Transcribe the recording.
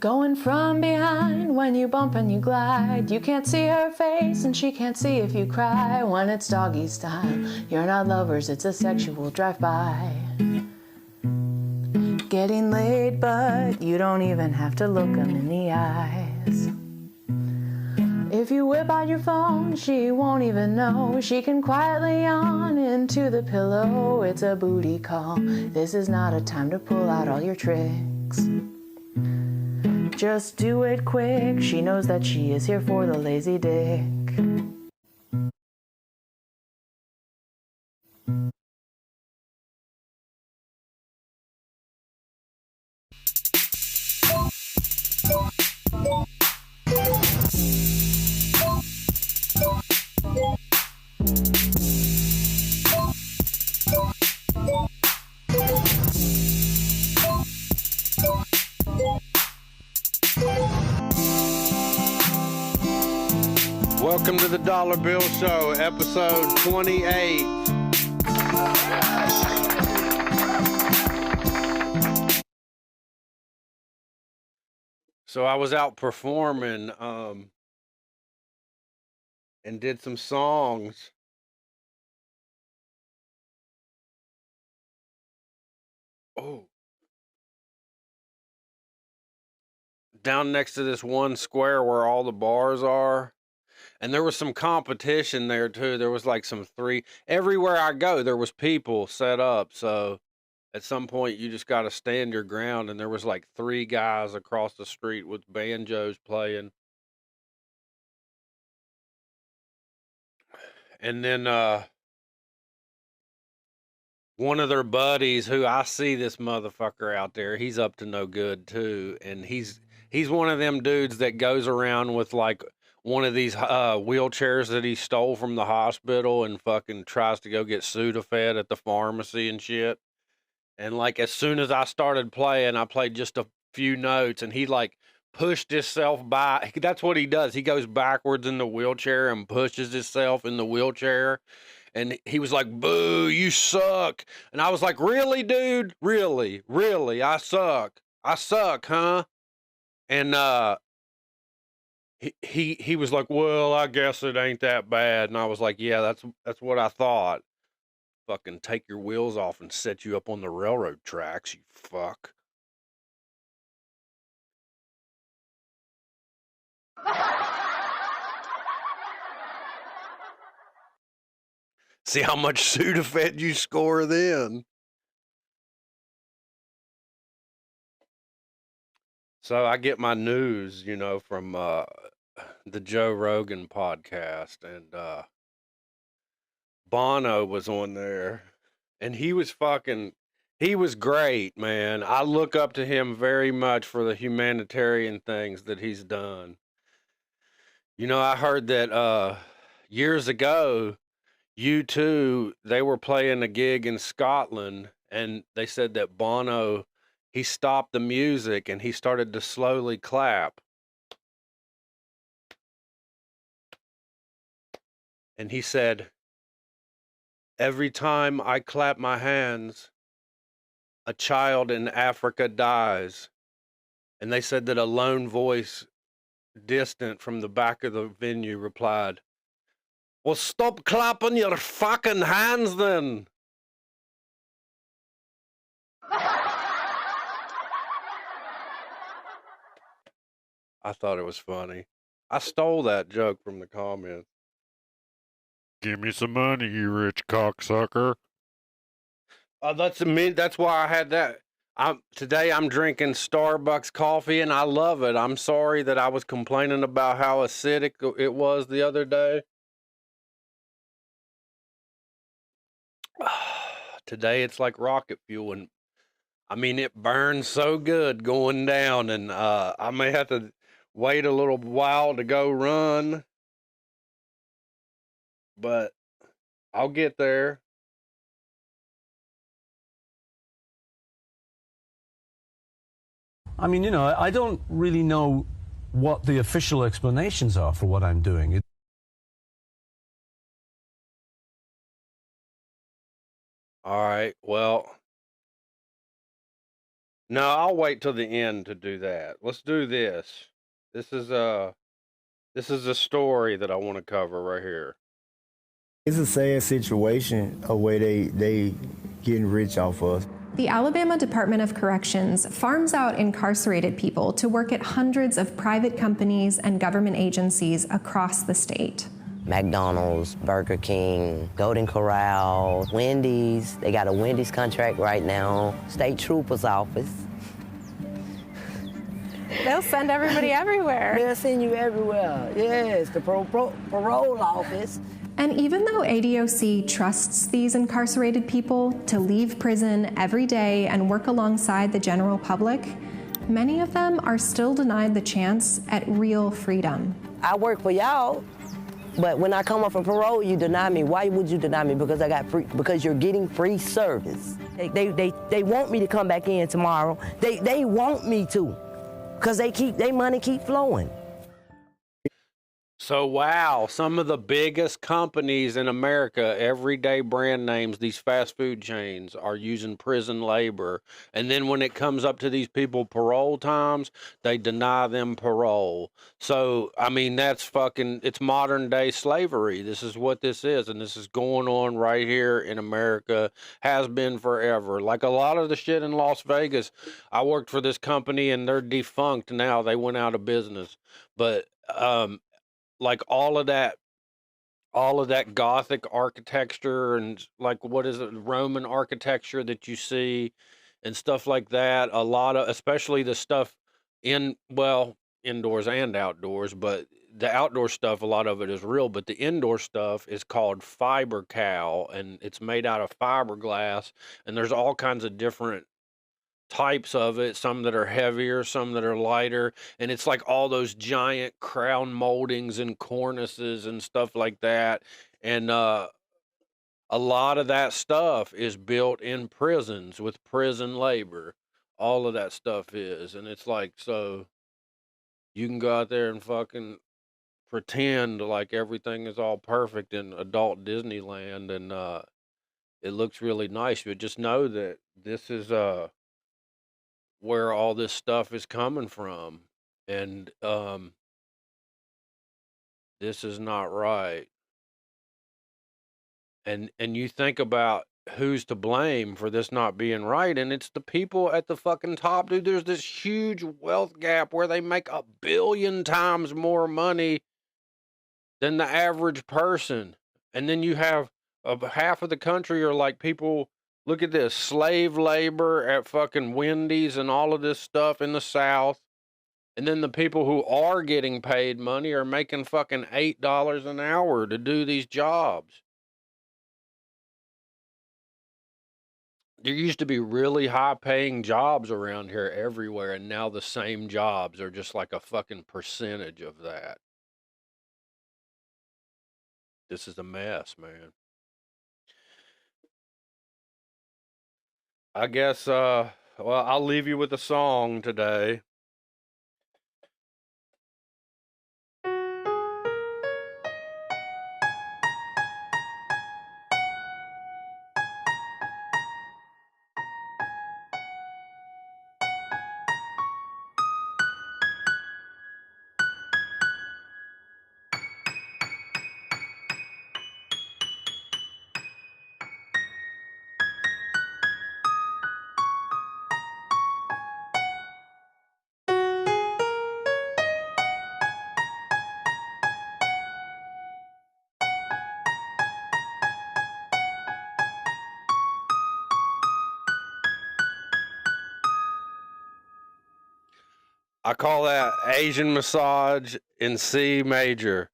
Going from behind when you bump and you glide. You can't see her face and she can't see if you cry. When it's doggy style, you're not lovers, it's a sexual drive-by. Getting laid, but you don't even have to look them in the eyes. If you whip out your phone, she won't even know. She can quietly yawn into the pillow. It's a booty call. This is not a time to pull out all your tricks. Just do it quick. She knows that she is here for the lazy dick. Welcome to the Dollar Bill Show, episode 28. So I was out performing and did some songs. Oh. Down next to this one square where all the bars are. And there was some competition there too. There was like everywhere I go, there was people set up. So at some point you just got to stand your ground. And there was like 3 guys across the street with banjos playing. And then, one of their buddies, who I see this motherfucker out there, he's up to no good too. And he's one of them dudes that goes around with like one of these wheelchairs that he stole from the hospital and fucking tries to go get Sudafed at the pharmacy and shit. And like as soon as I started playing, I played just a few notes and he like pushed himself by. That's what he does. He goes backwards in the wheelchair and pushes himself in the wheelchair. And he was like, "Boo, you suck." And I was like, "Really, dude? Really? Really? I suck. I suck, huh?" And he was like, "Well, I guess it ain't that bad." And I was like, "Yeah, that's what I thought. Fucking take your wheels off and set you up on the railroad tracks, you fuck." See how much Sudafed you score then. So I get my news, from the Joe Rogan podcast, and Bono was on there, and he was great, man. I look up to him very much for the humanitarian things that he's done. I heard that years ago, U2, they were playing a gig in Scotland, and they said that Bono, he stopped the music and he started to slowly clap. And he said, "Every time I clap my hands, a child in Africa dies." And they said that a lone voice distant from the back of the venue replied, "Well, stop clapping your fucking hands then." I thought it was funny. I stole that joke from the comments. Give me some money, you rich cocksucker. That's why I had that. Today I'm drinking Starbucks coffee and I love it. I'm sorry that I was complaining about how acidic it was the other day. Today it's like rocket fuel, and I mean it burns so good going down, and I may have to wait a little while to go run, but I'll get there. I mean, I don't really know what the official explanations are for what I'm doing. All right, well, No, I'll wait till the end to do that. Let's do this. This is a story that I want to cover right here. It's a sad situation of where they getting rich off us. The Alabama Department of Corrections farms out incarcerated people to work at hundreds of private companies and government agencies across the state. McDonald's, Burger King, Golden Corral, Wendy's. They got a Wendy's contract right now. State Trooper's office. They'll send everybody everywhere. They'll send you everywhere. Yes, the parole office. And even though ADOC trusts these incarcerated people to leave prison every day and work alongside the general public, many of them are still denied the chance at real freedom. I work for y'all, but when I come up for parole, you deny me. Why would you deny me? Because I got free. Because you're getting free service. They want me to come back in tomorrow. They want me to, because they money keep flowing. So, wow, some of the biggest companies in America, everyday brand names, these fast food chains, are using prison labor. And then when it comes up to these people parole times, they deny them parole. So, I mean, that's it's modern day slavery. This is what this is. And this is going on right here in America, has been forever. Like a lot of the shit in Las Vegas, I worked for this company and they're defunct now. They went out of business. But, like all of that Gothic architecture and like what is it, Roman architecture that you see and stuff like that. A lot of, especially the stuff indoors and outdoors, but the outdoor stuff, a lot of it is real, but the indoor stuff is called fiber cow and it's made out of fiberglass. And there's all kinds of different types of it, some that are heavier, some that are lighter, and it's like all those giant crown moldings and cornices and stuff like that. And a lot of that stuff is built in prisons with prison labor. All of that stuff is, and it's like, so you can go out there and fucking pretend like everything is all perfect in adult Disneyland, and it looks really nice, but just know that this is where all this stuff is coming from, and this is not right. And you think about who's to blame for this not being right, and it's the people at the fucking top, dude. There's this huge wealth gap where they make 1 billion times more money than the average person, and then you have half of the country are like people. Look at this, slave labor at fucking Wendy's and all of this stuff in the South. And then the people who are getting paid money are making fucking $8 an hour to do these jobs. There used to be really high paying jobs around here everywhere, and now the same jobs are just like a fucking percentage of that. This is a mess, man. I guess, I'll leave you with a song today. I call that Asian massage in C major.